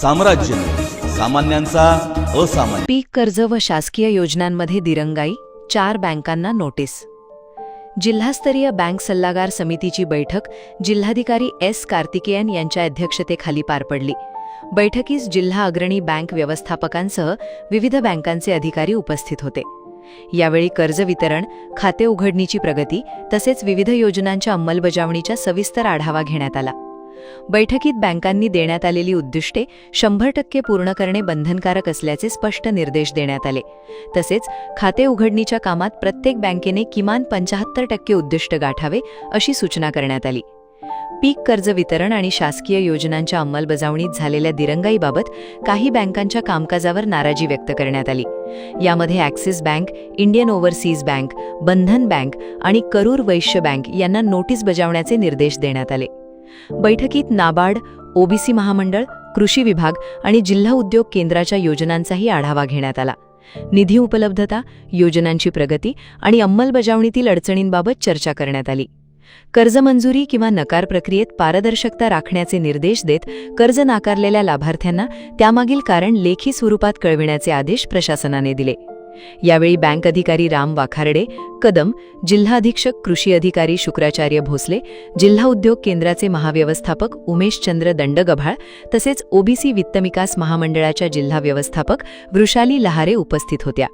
साम्राज्य सामान्यांचा असामान्य। पीक कर्ज व शासकीय योजनांमध्ये दिरंगाई, 4 बँकांना नोटीस। जिल्हास्तरीय बँक सल्लागार समितीची बैठक जिल्हाधिकारी एस कार्तिकेयन यांच्या अध्यक्षतेखाली पार पडली। बैठकीस जिल्हा अग्रणी बँक व्यवस्थापकांसह विविध बँकांचे अधिकारी उपस्थित होते। यावेळी कर्ज वितरण, खाते उघडणीची प्रगती तसेच विविध योजनांच्या अंमलबजावणीचा सविस्तर आढावा घेण्यात आला। बैठकीत बँकांनी देण्यात आलेली उद्दिष्टे 100% पूर्ण करणे बंधनकारक असल्याचे स्पष्ट निर्देश देण्यात आले। तसेच खाते उघडणीच्या कामात प्रत्येक बँकेने किमान 75% उद्दिष्ट गाठावे अशी सूचना करण्यात आली। पीक कर्ज वितरण आणि शासकीय योजनांच्या अंमलबजावणीत झालेल्या दिरंगाईबाबत काही बँकांच्या कामकाजावर नाराजी व्यक्त करण्यात आली। यामध्ये Axis bank, Indian overseas bank, Bandhan bank आणि करूर वैश्य बँक यांना नोटीस बजावण्याचे निर्देश देण्यात आले। बैठकीत नाबार्ड, ओबीसी महामंडळ, कृषी विभाग आणि जिल्हा उद्योग केंद्राच्या योजनांचाही आढावा घेण्यात आला। निधी उपलब्धता, योजनांची प्रगती आणि अंमलबजावणीतील अडचणींबाबत चर्चा करण्यात आली। कर्ज मंजुरी किंवा नकार प्रक्रियेत पारदर्शकता राखण्याचे निर्देश देत कर्ज नाकारलेल्या लाभार्थ्यांना त्यामागील कारण लेखी स्वरूपात कळविण्याचे आदेश प्रशासनाने दिले। यावेळी बँक अधिकारी राम वाखारडे, कदम, जिल्हा अधीक्षक कृषी अधिकारी शुक्राचार्य भोसले, जिल्हा उद्योग केंद्राचे महाव्यवस्थापक उमेशचंद्र दंडगभाळ तसेच ओबीसी वित्तविकास महामंडळाच्या जिल्हा व्यवस्थापक वृषाली लहारे उपस्थित होत्या।